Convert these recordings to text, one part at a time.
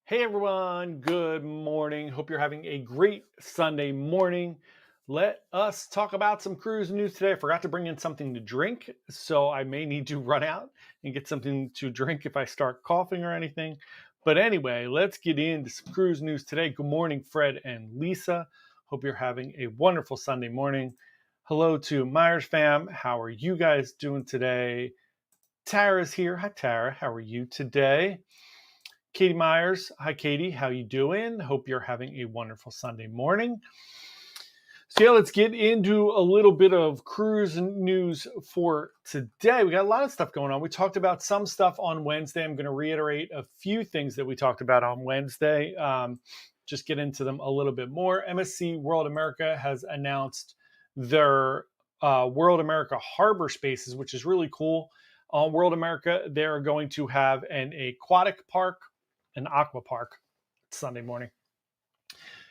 Hey everyone, good morning. Hope you're having a great Sunday morning. Let us talk about some cruise news today. I forgot to bring in something to drink, so I may need to run out and get something to drink if I start coughing or anything. But anyway, let's get into some cruise news today. Good morning, Fred and Lisa. Hope you're having a wonderful Sunday morning. Hello to Myers fam. How are you guys doing today? Tara's here. Hi, Tara. How are you today? Katie Myers. Hi, Katie. How you doing? Hope you're having a wonderful Sunday morning. So yeah, let's get into a little bit of cruise news for today. We got a lot of stuff going on. We talked about some stuff on Wednesday. I'm going to reiterate a few things that we talked about on Wednesday. Just get into them a little bit more. MSC World America has announced their World America harbor spaces, which is really cool. On World America, they're going to have an aquatic park, an aqua park, Sunday morning.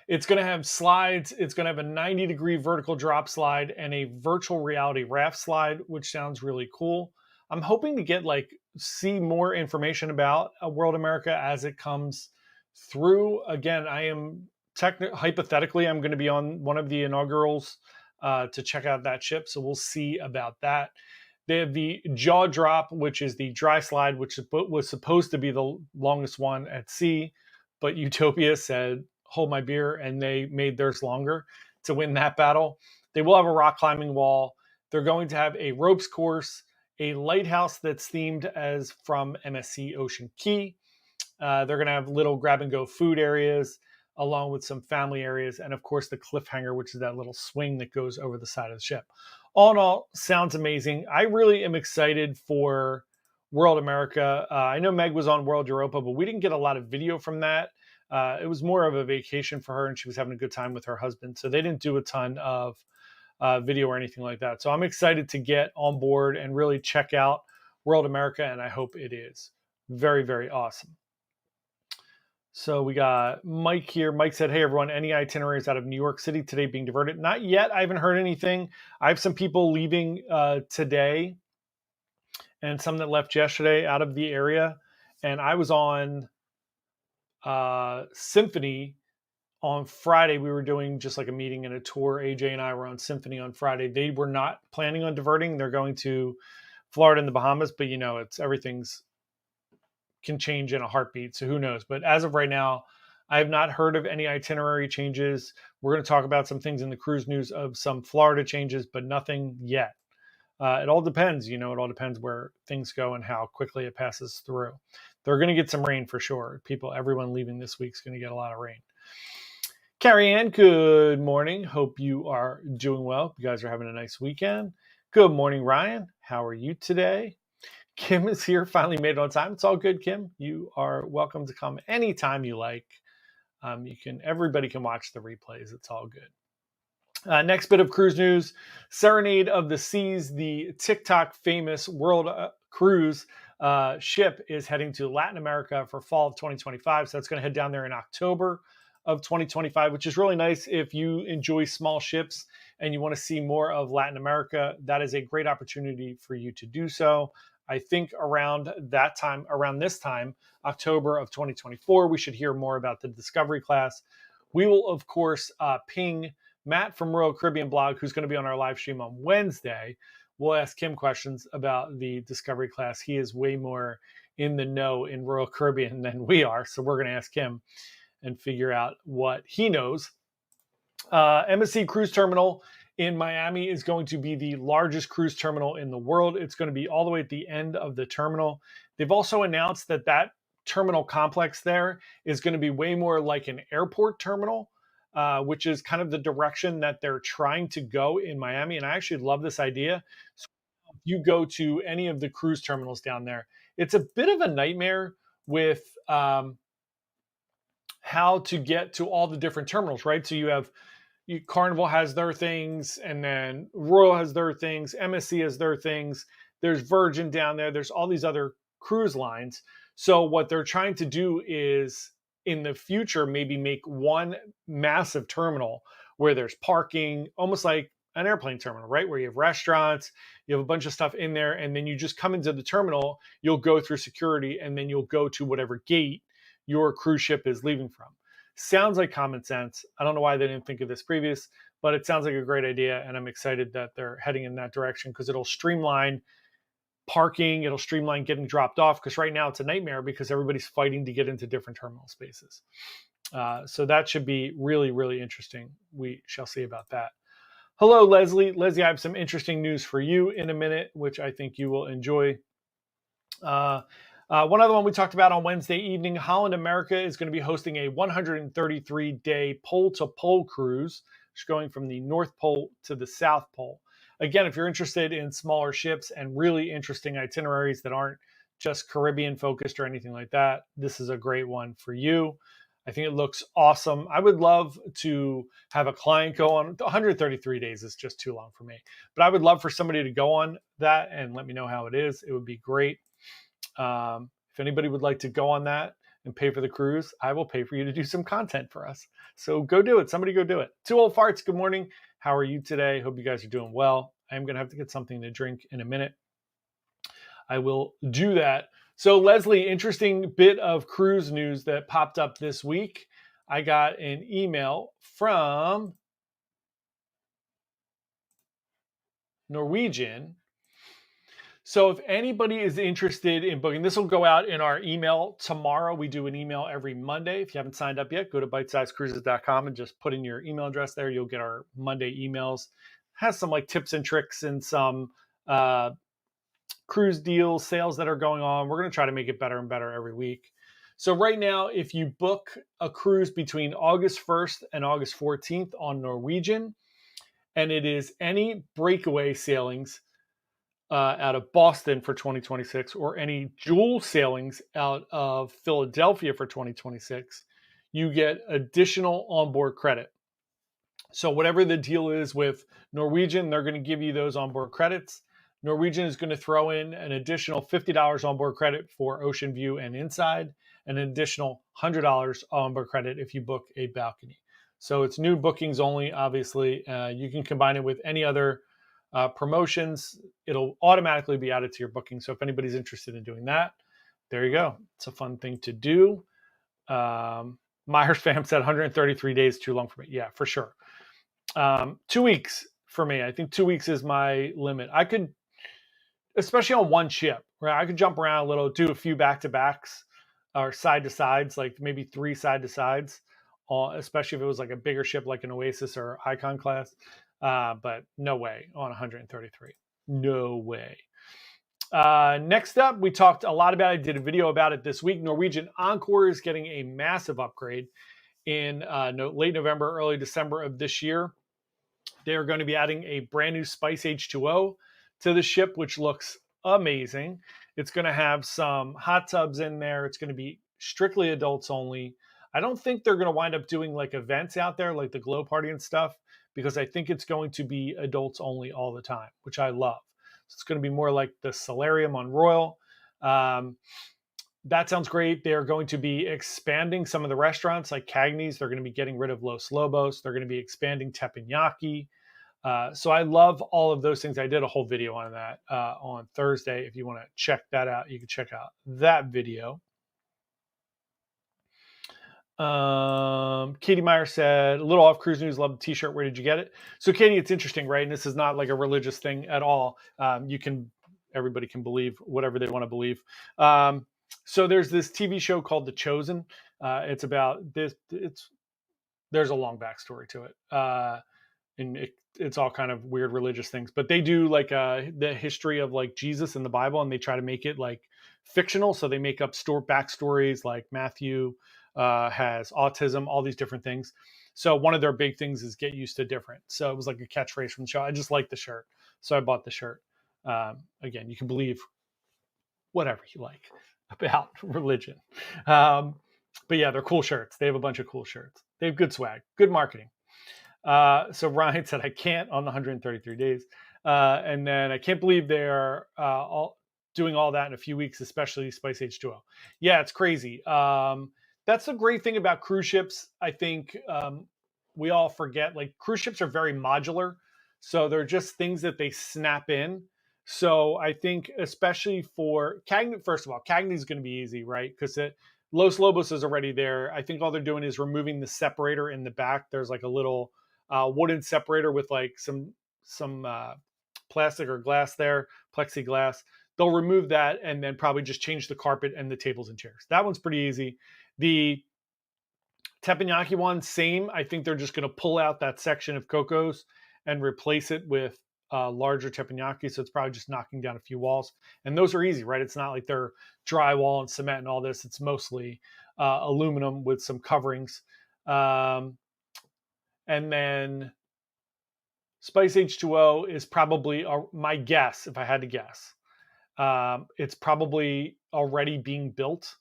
It's going to have slides. It's going to have a 90-degree vertical drop slide and a virtual reality raft slide, which sounds really cool. I'm hoping to see more information about World America as it comes through. Again, I am hypothetically, I'm going to be on one of the inaugurals to check out that ship. So we'll see about that. They have the jaw drop, which is the dry slide, which was supposed to be the longest one at sea, but Utopia said, hold my beer, and they made theirs longer to win that battle. They will have a rock climbing wall. They're going to have a ropes course, a lighthouse that's themed as from MSC Ocean Key. They're going to have little grab-and-go food areas, along with some family areas, and of course the cliffhanger, which is that little swing that goes over the side of the ship. All in all, sounds amazing. I really am excited for World America. I know Meg was on World Europa, but we didn't get a lot of video from that. It was more of a vacation for her, and she was having a good time with her husband, so they didn't do a ton of video or anything like that. So I'm excited to get on board and really check out World America, and I hope it is very, very awesome. So we got Mike here. Mike said, hey, everyone, any itineraries out of New York City today being diverted? Not yet. I haven't heard anything. I have some people leaving today and some that left yesterday out of the area. And I was on Symphony on Friday. We were doing just like a meeting and a tour. AJ and I were on Symphony on Friday. They were not planning on diverting. They're going to Florida and the Bahamas, but everything's can change in a heartbeat. So who knows? But as of right now, I have not heard of any itinerary changes. We're going to talk about some things in the cruise news of some Florida changes, but nothing yet. It all depends. It all depends where things go and how quickly it passes through. They're going to get some rain for sure. Everyone leaving this week is going to get a lot of rain. Carrie Ann, good morning. Hope you are doing well. You guys are having a nice weekend. Good morning, Ryan. How are you today? Kim is here, finally made it on time. It's all good, Kim. You are welcome to come anytime you like. Everybody can watch the replays. It's all good. Next bit of cruise news, Serenade of the Seas, the TikTok famous world cruise ship is heading to Latin America for fall of 2025. So that's going to head down there in October of 2025, which is really nice. If you enjoy small ships and you want to see more of Latin America, that is a great opportunity for you to do so. I think around this time, October of 2024, we should hear more about the Discovery class. We will, of course, ping Matt from Royal Caribbean Blog, who's going to be on our live stream on Wednesday. We'll ask him questions about the Discovery class. He is way more in the know in Royal Caribbean than we are, so we're going to ask him and figure out what he knows. MSC Cruise Terminal in Miami is going to be the largest cruise terminal in the world. It's going to be all the way at the end of the terminal. They've also announced that terminal complex there is going to be way more like an airport terminal, which is kind of the direction that they're trying to go in Miami. And I actually love this idea. So if you go to any of the cruise terminals down there, it's a bit of a nightmare with how to get to all the different terminals, right? So Carnival has their things, and then Royal has their things, MSC has their things, there's Virgin down there, there's all these other cruise lines. So what they're trying to do is, in the future, maybe make one massive terminal where there's parking, almost like an airplane terminal, right? Where you have restaurants, you have a bunch of stuff in there, and then you just come into the terminal, you'll go through security, and then you'll go to whatever gate your cruise ship is leaving from. Sounds like common sense. I don't know why they didn't think of this previous, but it sounds like a great idea, and I'm excited that they're heading in that direction because it'll streamline parking, it'll streamline getting dropped off, because right now it's a nightmare because everybody's fighting to get into different terminal spaces. So that should be really, really interesting. We shall see about that. Hello, Leslie. Leslie, I have some interesting news for you in a minute, which I think you will enjoy. One other one we talked about on Wednesday evening, Holland America is going to be hosting a 133-day pole-to-pole cruise, going from the North Pole to the South Pole. Again, if you're interested in smaller ships and really interesting itineraries that aren't just Caribbean focused or anything like that, this is a great one for you. I think it looks awesome. I would love to have a client go on. 133 days is just too long for me, but I would love for somebody to go on that and let me know how it is. It would be great. If anybody would like to go on that and pay for the cruise, I will pay for you to do some content for us. So go do it. Somebody go do it. Two Old Farts, good morning. How are you today? Hope you guys are doing well. I'm going to have to get something to drink in a minute. I will do that. So Leslie, interesting bit of cruise news that popped up this week. I got an email from Norwegian. So if anybody is interested in booking, this will go out in our email tomorrow. We do an email every Monday. If you haven't signed up yet, go to bitesizecruises.com and just put in your email address there. You'll get our Monday emails. It has some like tips and tricks and some cruise deals, sales that are going on. We're going to try to make it better and better every week. So right now, if you book a cruise between August 1st and August 14th on Norwegian, and it is any breakaway sailings out of Boston for 2026 or any jewel sailings out of Philadelphia for 2026, you get additional onboard credit. So whatever the deal is with Norwegian, they're going to give you those onboard credits. Norwegian is going to throw in an additional $50 onboard credit for Ocean View and Inside, and an additional $100 onboard credit if you book a balcony. So it's new bookings only, obviously. You can combine it with any other promotions. It'll automatically be added to your booking. So if anybody's interested in doing that, there you go. It's a fun thing to do. Myers fam said 133 days too long for me. Yeah, for sure. 2 weeks for me. I think 2 weeks is my limit. I could, especially on one ship, right? I could jump around a little, do a few back-to-backs or side-to-sides, like maybe 3 side-to-sides, especially if it was like a bigger ship like an Oasis or Icon class. But no way on 133. No way. Next up, we talked a lot about it. I did a video about it this week. Norwegian Encore is getting a massive upgrade in late November, early December of this year. They are going to be adding a brand new Spice H2O to the ship, which looks amazing. It's going to have some hot tubs in there. It's going to be strictly adults only. I don't think they're going to wind up doing like events out there, like the glow party and stuff, because I think it's going to be adults only all the time, which I love. So it's going to be more like the Solarium on Royal. That sounds great. They're going to be expanding some of the restaurants like Cagney's. They're going to be getting rid of Los Lobos. They're going to be expanding Teppanyaki. So I love all of those things. I did a whole video on that on Thursday. If you want to check that out, you can check out that video. Katie Meyer said, a little off cruise news, love the t-shirt. Where did you get it? So Katie, it's interesting, right? And this is not like a religious thing at all. Everybody can believe whatever they want to believe. So there's this TV show called The Chosen. It's about this. There's a long backstory to it. And it's all kind of weird religious things, but they do like the history of like Jesus in the Bible, and they try to make it like fictional. So they make up backstories like Matthew has autism, all these different things. So one of their big things is get used to different. So it was like a catchphrase from the show. I just like the shirt, so I bought the shirt. Again, you can believe whatever you like about religion. But yeah, they're cool shirts. They have a bunch of cool shirts. They have good swag, good marketing. So Ryan said, I can't on the 133 days. And then I can't believe they're all doing all that in a few weeks, especially Spice H2O. Yeah, it's crazy. That's the great thing about cruise ships. I think we all forget, like cruise ships are very modular. So they're just things that they snap in. So I think especially for Cagney, first of all, Cagney is going to be easy, right? Because Los Lobos is already there. I think all they're doing is removing the separator in the back. There's like a little wooden separator with like some plastic or glass there, plexiglass. They'll remove that and then probably just change the carpet and the tables and chairs. That one's pretty easy. The teppanyaki one, same. I think they're just going to pull out that section of Coco's and replace it with larger teppanyaki. So it's probably just knocking down a few walls. And those are easy, right? It's not like they're drywall and cement and all this. It's mostly aluminum with some coverings. And then Spice H2O is probably my guess, if I had to guess. It's probably already being built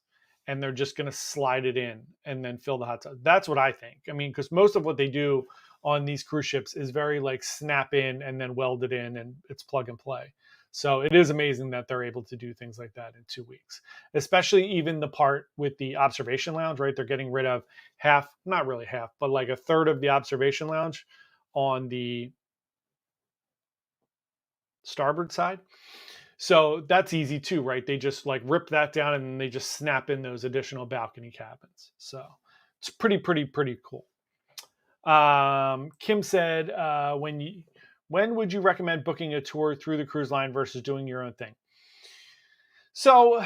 and they're just going to slide it in and then fill the hot tub. That's what I think. I mean, because most of what they do on these cruise ships is very like snap in and then weld it in and it's plug and play. So it is amazing that they're able to do things like that in 2 weeks, especially even the part with the observation lounge, right? They're getting rid of half, not really half, but like a third of the observation lounge on the starboard side. So that's easy too, right? They just like rip that down and then they just snap in those additional balcony cabins. So it's pretty cool. Kim said, when would you recommend booking a tour through the cruise line versus doing your own thing? So,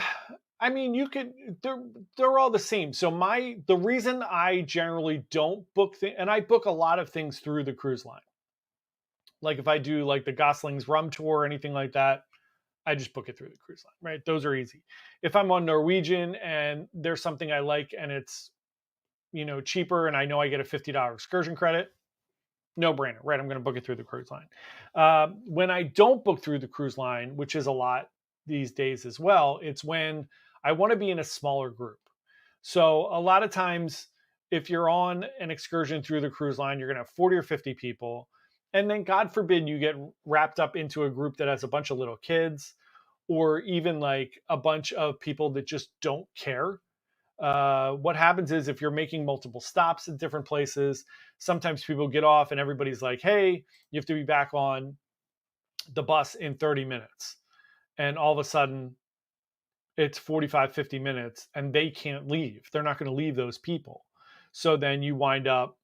I mean, you could, they're all the same. So the reason I generally don't book and I book a lot of things through the cruise line. Like if I do like the Gosling's rum tour or anything like that, I just book it through the cruise line, right? Those are easy. If I'm on Norwegian and there's something I like and it's, cheaper and I know I get a $50 excursion credit, no brainer, right? I'm going to book it through the cruise line. When I don't book through the cruise line, which is a lot these days as well, it's when I want to be in a smaller group. So a lot of times, if you're on an excursion through the cruise line, you're going to have 40 or 50 people. And then God forbid you get wrapped up into a group that has a bunch of little kids or even like a bunch of people that just don't care. What happens is if you're making multiple stops at different places, sometimes people get off and everybody's like, hey, you have to be back on the bus in 30 minutes. And all of a sudden it's 45, 50 minutes and they can't leave. They're not going to leave those people. So then you wind up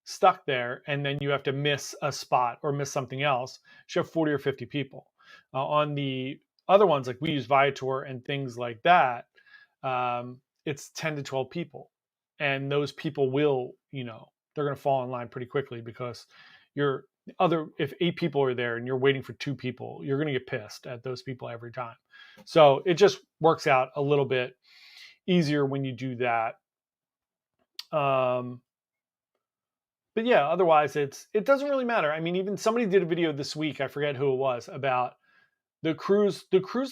stuck there and then you have to miss a spot or miss something else. You have 40 or 50 people. On the other ones, like we use Viator and things like that, it's 10 to 12 people. And those people will, they're going to fall in line pretty quickly because if 8 people are there and you're waiting for 2 people, you're going to get pissed at those people every time. So it just works out a little bit easier when you do that. But yeah, otherwise it doesn't really matter. I mean, even somebody did a video this week, I forget who it was, about the cruise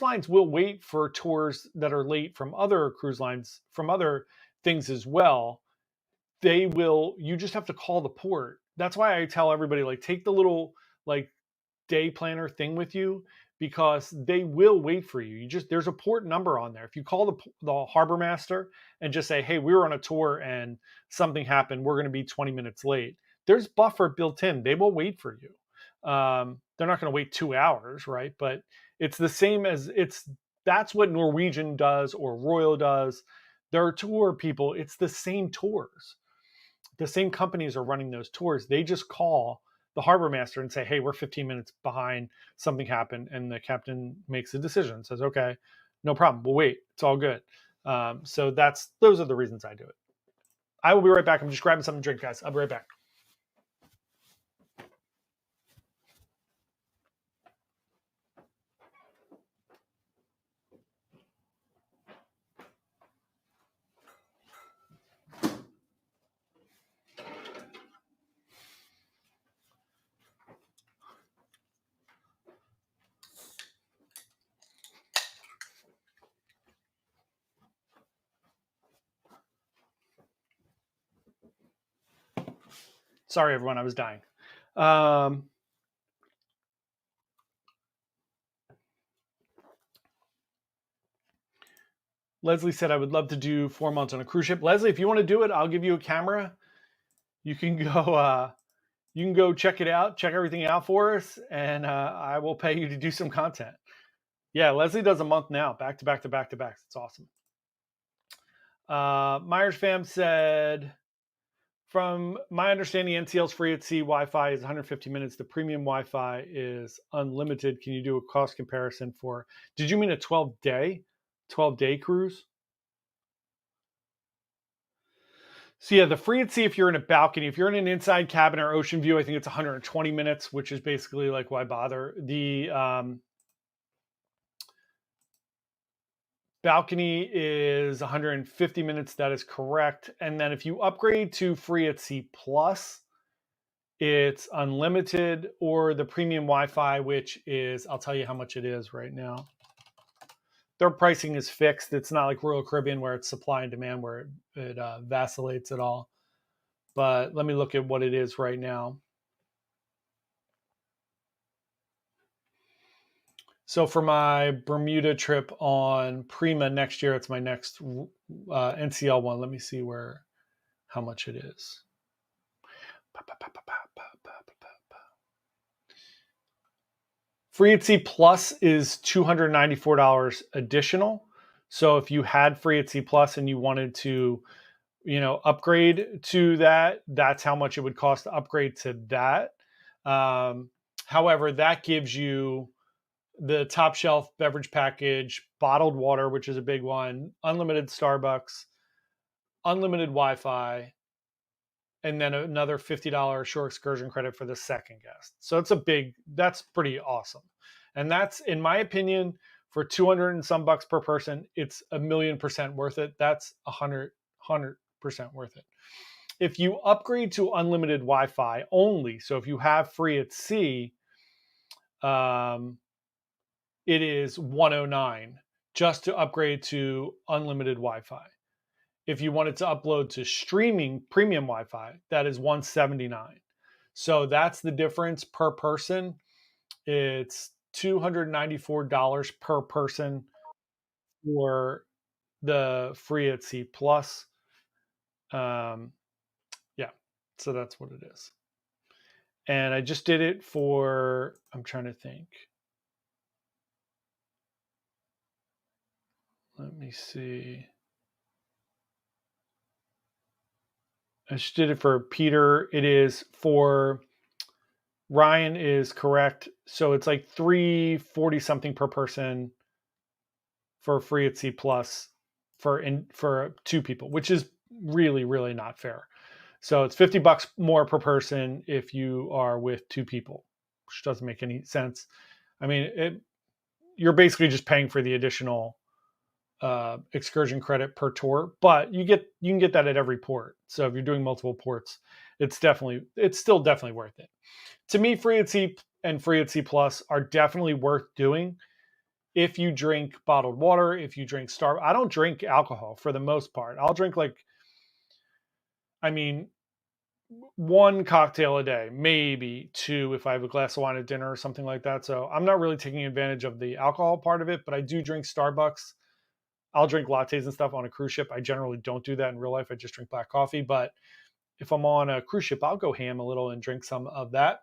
lines will wait for tours that are late from other cruise lines, from other things as well. You just have to call the port. That's why I tell everybody, like, take the little like day planner thing with you because they will wait for you. There's a port number on there. If you call the harbor master and just say, hey, we were on a tour and something happened, we're going to be 20 minutes late. There's buffer built in. They will wait for you. They're not going to wait 2 hours, right? But it's the same that's what Norwegian does or Royal does. Their tour people, it's the same tours. The same companies are running those tours. They just call the harbor master and say, hey, we're 15 minutes behind, something happened. And the captain makes a decision, says, okay, no problem. We'll wait. It's all good. So those are the reasons I do it. I will be right back. I'm just grabbing something to drink, guys. I'll be right back. Sorry, everyone, I was dying. Leslie said, I would love to do 4 months on a cruise ship. Leslie, if you want to do it, I'll give you a camera. You can go check it out, check everything out for us, and I will pay you to do some content. Yeah, Leslie does a month now, back to back to back to back. It's awesome. Myers fam said, from my understanding, NCL's free at sea Wi-Fi is 150 minutes. The premium Wi-Fi is unlimited. Can you do a cost comparison for? Did you mean a 12-day cruise? So yeah, the free at sea, if you're in a balcony, if you're in an inside cabin or ocean view, I think it's 120 minutes, which is basically like, why bother? The balcony is 150 minutes. That is correct. And then if you upgrade to free at sea plus, it's unlimited, or the premium Wi-Fi, which is, I'll tell you how much it is right now. Their pricing is fixed. It's not like Royal Caribbean where it's supply and demand, where it vacillates at all. But let me look at what it is right now. So for my Bermuda trip on Prima next year, it's my next NCL one. Let me see how much it is. Free at Sea Plus is $294 additional. So if you had Free at Sea Plus and you wanted to, upgrade to that, that's how much it would cost to upgrade to that. However, that gives you the top shelf beverage package, bottled water, which is a big one, unlimited Starbucks, unlimited Wi-Fi, and then another $50 shore excursion credit for the second guest. So that's pretty awesome. And that's, in my opinion, for 200 and some bucks per person, it's 1,000,000% worth it. That's 100% worth it. If you upgrade to unlimited Wi-Fi only, so if you have free at sea, it is $109 just to upgrade to unlimited Wi-Fi. If you wanted to upload to streaming premium Wi-Fi, that is $179. So that's the difference per person. It's $294 per person for the free at sea plus. Yeah, so that's what it is. And I just did it for, I'm trying to think. Let me see. I just did it for Peter. It is for Ryan is correct. So it's like $340 something per person for free at sea plus for two people, which is really, really not fair. So it's $50 more per person if you are with two people, which doesn't make any sense. I mean, you're basically just paying for the additional excursion credit per tour, but you can get that at every port. So if you're doing multiple ports, it's still definitely worth it. To me, free at sea and free at sea plus are definitely worth doing if you drink bottled water, if you drink I don't drink alcohol for the most part. I'll drink one cocktail a day, maybe two if I have a glass of wine at dinner or something like that. So I'm not really taking advantage of the alcohol part of it, but I do drink Starbucks. I'll drink lattes and stuff on a cruise ship. I generally don't do that in real life. I just drink black coffee. But if I'm on a cruise ship, I'll go ham a little and drink some of that.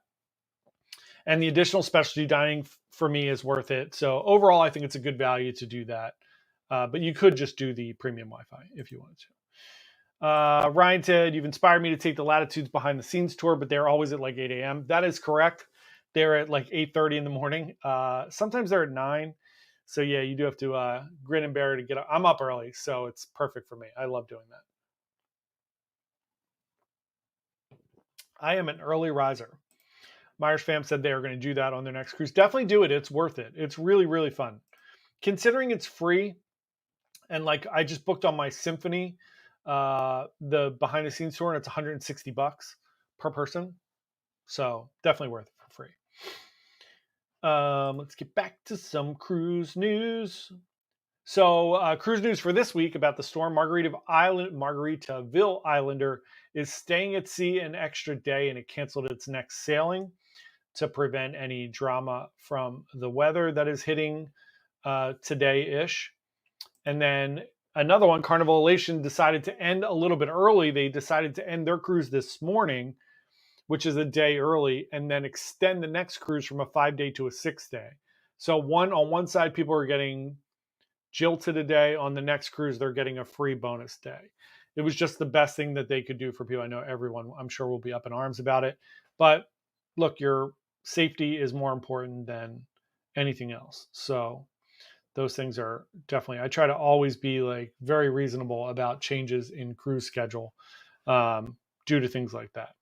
And the additional specialty dining for me is worth it. So overall, I think it's a good value to do that. But you could just do the premium Wi-Fi if you wanted to. Ryan said, you've inspired me to take the Latitudes behind the scenes tour, but they're always at like 8 a.m. That is correct. They're at like 8:30 in the morning. Sometimes they're at 9. So yeah, you do have to grin and bear to get up. I'm up early, so it's perfect for me. I love doing that. I am an early riser. Myers fam said they are going to do that on their next cruise. Definitely do it. It's worth it. It's really, really fun. Considering it's free, and like I just booked on my Symphony, the behind the scenes tour, and it's $160 per person. So definitely worth it for free. Let's get back to some cruise news. So cruise news for this week about the storm. Margaritaville Islander is staying at sea an extra day, and it canceled its next sailing to prevent any drama from the weather that is hitting today-ish. And then another one, Carnival Elation, decided to end a little bit early. They decided to end their cruise this morning, which is a day early, and then extend the next cruise from a 5-day to a 6-day. So on one side, people are getting jilted a day. On the next cruise, they're getting a free bonus day. It was just the best thing that they could do for people. I know everyone, I'm sure, will be up in arms about it. But look, your safety is more important than anything else. So those things are definitely, I try to always be like very reasonable about changes in cruise schedule due to things like that.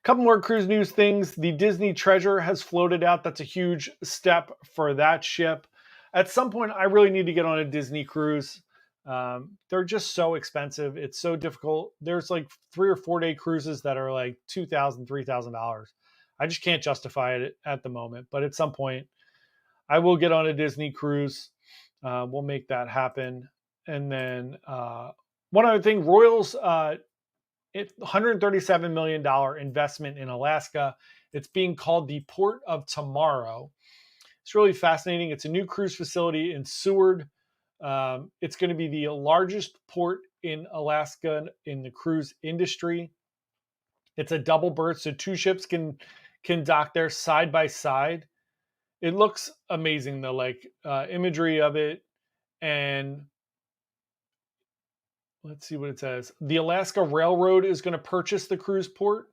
Couple more cruise news things. The Disney Treasure has floated out. That's a huge step for that ship. At some point, I really need to get on a Disney cruise. They're just so expensive. It's so difficult. There's like 3 or 4 day cruises that are like $2,000, $3,000. I just can't justify it at the moment. But at some point, I will get on a Disney cruise. We'll make that happen. And then one other thing, Royals $137 million investment in Alaska. It's being called the Port of Tomorrow. It's really fascinating. It's a new cruise facility in Seward. It's going to be the largest port in Alaska in the cruise industry. It's a double berth, so 2 ships can dock there side by side. It looks amazing, the imagery of it. And let's see what it says. The Alaska Railroad is going to purchase the cruise port,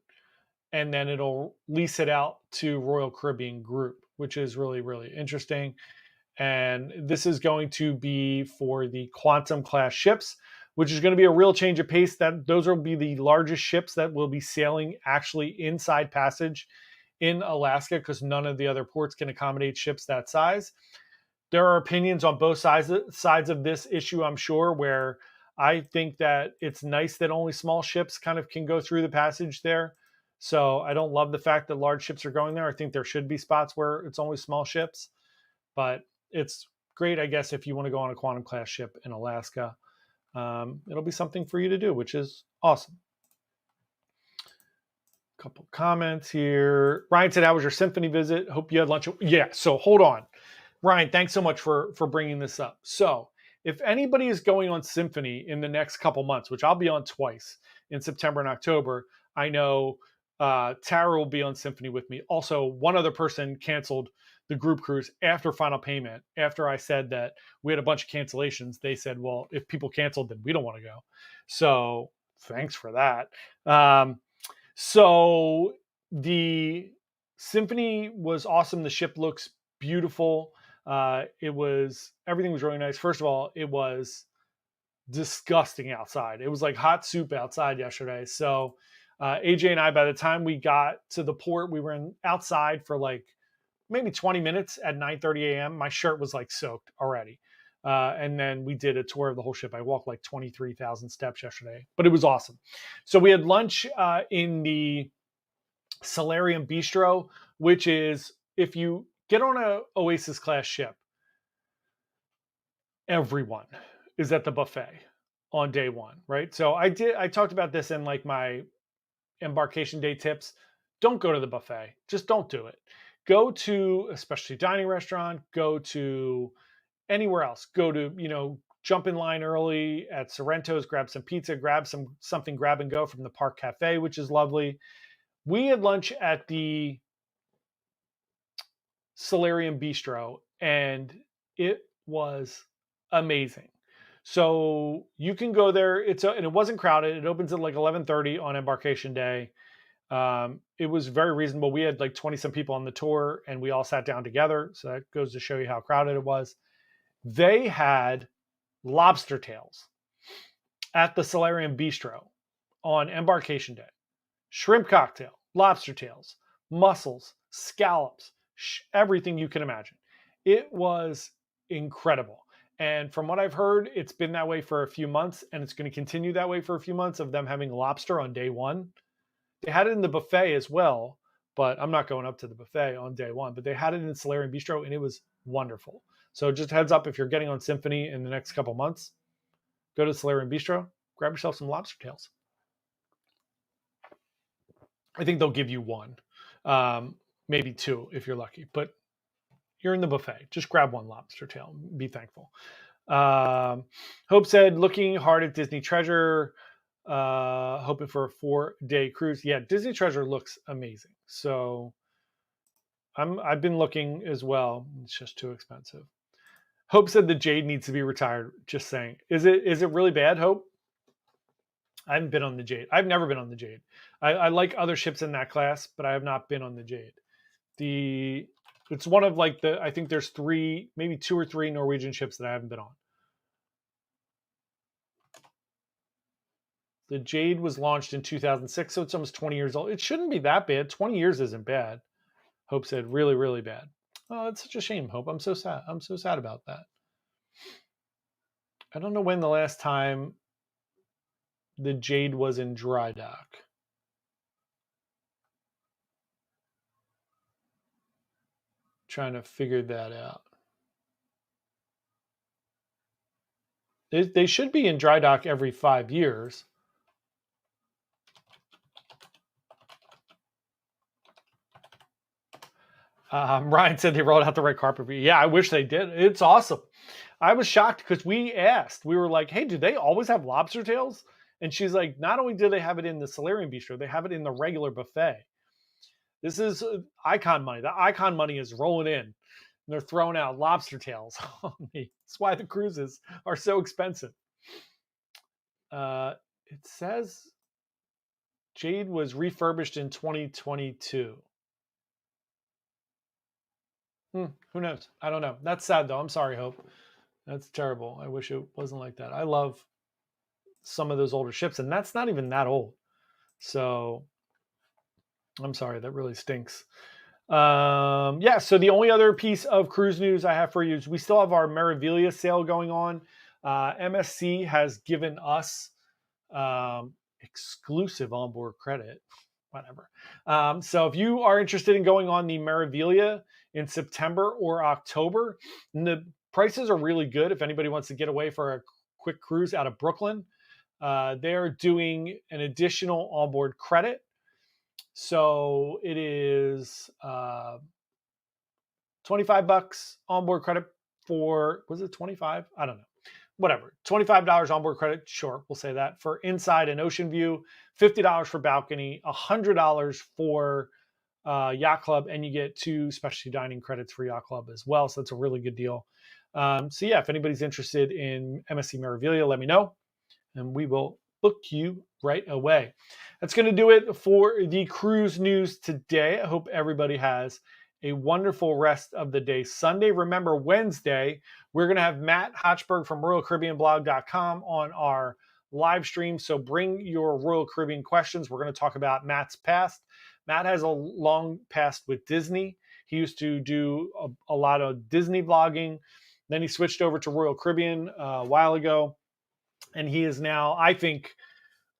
and then it'll lease it out to Royal Caribbean Group, which is really, really interesting. And this is going to be for the Quantum class ships, which is going to be a real change of pace. That those will be the largest ships that will be sailing actually inside passage in Alaska, because none of the other ports can accommodate ships that size. There are opinions on both sides of this issue, I'm sure, where I think that it's nice that only small ships kind of can go through the passage there. So I don't love the fact that large ships are going there. I think there should be spots where it's only small ships, but it's great, I guess, if you want to go on a Quantum class ship in Alaska. It'll be something for you to do, which is awesome. Couple comments here. Ryan said, how was your symphony visit? Hope you had lunch. Yeah, so hold on. Ryan, thanks so much for bringing this up. So if anybody is going on Symphony in the next couple months, which I'll be on twice in September and October, I know Tara will be on Symphony with me. Also, one other person canceled the group cruise after final payment. After I said that we had a bunch of cancellations, they said, well, if people canceled, then we don't want to go. So thanks for that. So the Symphony was awesome. The ship looks beautiful. Everything was really nice. First of all, it was disgusting outside. It was like hot soup outside yesterday. So AJ and I, by the time we got to the port, we were outside for like maybe 20 minutes at 9:30 a.m. My shirt was like soaked already. And then we did a tour of the whole ship. I walked like 23,000 steps yesterday, but it was awesome. So we had lunch in the Solarium Bistro, which is, if you get on a Oasis class ship, everyone is at the buffet on day one, right? So I talked about this in like my embarkation day tips. Don't go to the buffet. Just don't do it. Go to a specialty dining restaurant, go to anywhere else. Go to, jump in line early at Sorrento's, grab some pizza, grab something grab and go from the Park Cafe, which is lovely. We had lunch at the Solarium Bistro, and it was amazing. So you can go there. And it wasn't crowded. It opens at like 11:30 on embarkation day. It was very reasonable. We had like 20 some people on the tour, and we all sat down together. So that goes to show you how crowded it was. They had lobster tails at the Solarium Bistro on embarkation day. Shrimp cocktail, lobster tails, mussels, scallops, everything you can imagine. It was incredible. And from what I've heard, it's been that way for a few months, and it's going to continue that way for a few months of them having lobster on day one. They had it in the buffet as well, but I'm not going up to the buffet on day one, but they had it in Solarium Bistro, and it was wonderful. So just heads up, if you're getting on Symphony in the next couple months, go to Solarium Bistro, grab yourself some lobster tails. I think they'll give you one, maybe two if you're lucky, but you're in the buffet. Just grab one lobster tail. Be thankful. Hope said, looking hard at Disney Treasure, hoping for a 4-day cruise. Yeah, Disney Treasure looks amazing. So I've been looking as well. It's just too expensive. Hope said the Jade needs to be retired. Just saying. Is it really bad, Hope? I haven't been on the Jade. I've never been on the Jade. I like other ships in that class, but I have not been on the Jade. It's one of like I think there's three, maybe two or three Norwegian ships that I haven't been on. The Jade was launched in 2006, so it's almost 20 years old. It shouldn't be that bad. 20 years isn't bad. Hope said really, really bad. Oh, it's such a shame, Hope. I'm so sad. I'm so sad about that. I don't know when the last time the Jade was in dry dock. Trying to figure that out. They should be in dry dock every 5 years. Ryan said they rolled out the red carpet for you. Yeah, I wish they did. It's awesome. I was shocked because we asked. We were like, hey, do they always have lobster tails? And she's like, not only do they have it in the Solarium Bistro, they have it in the regular buffet. This is icon money. The icon money is rolling in. And they're throwing out lobster tails on me. That's why the cruises are so expensive. It says Jade was refurbished in 2022. Who knows? I don't know. That's sad, though. I'm sorry, Hope. That's terrible. I wish it wasn't like that. I love some of those older ships, and that's not even that old. So I'm sorry. That really stinks. Yeah, so the only other piece of cruise news I have for you is we still have our Meraviglia sale going on. MSC has given us exclusive onboard credit. Whatever. So if you are interested in going on the Meraviglia in September or October, and the prices are really good if anybody wants to get away for a quick cruise out of Brooklyn. They're doing an additional onboard credit. So it is $25 onboard credit for, was it 25? I don't know. Whatever, $25 onboard credit. Sure, we'll say that for inside and ocean view, $50 for balcony, $100 for yacht club, and you get 2 specialty dining credits for yacht club as well. So that's a really good deal. So yeah, if anybody's interested in MSC Meraviglia, let me know, and we will book you right away. That's going to do it for the cruise news today. I hope everybody has a wonderful rest of the day Sunday. Remember, Wednesday, we're going to have Matt Hochberg from RoyalCaribbeanBlog.com on our live stream. So bring your Royal Caribbean questions. We're going to talk about Matt's past. Matt has a long past with Disney. He used to do a lot of Disney vlogging. Then he switched over to Royal Caribbean a while ago. And he is now, I think,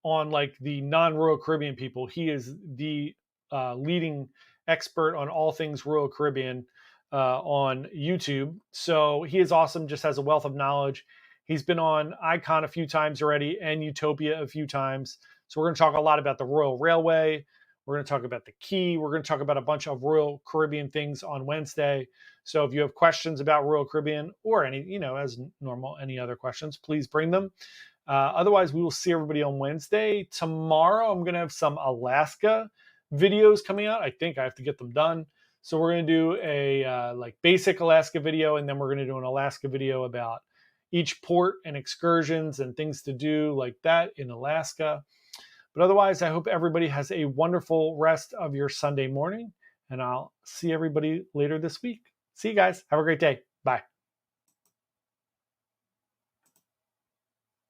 on like the non-Royal Caribbean people, he is the leading expert on all things Royal Caribbean on YouTube. So he is awesome, just has a wealth of knowledge. He's been on Icon a few times already and Utopia a few times. So we're going to talk a lot about the Royal Railway. We're going to talk about the Key. We're going to talk about a bunch of Royal Caribbean things on Wednesday. So if you have questions about Royal Caribbean or any, as normal, any other questions, please bring them. Otherwise, we will see everybody on Wednesday. Tomorrow, I'm going to have some Alaska videos coming out. I think I have to get them done. So we're going to do a like basic Alaska video, and then we're going to do an Alaska video about each port and excursions and things to do like that in Alaska. But otherwise, I hope everybody has a wonderful rest of your Sunday morning, and I'll see everybody later this week. See you guys. Have a great day. Bye.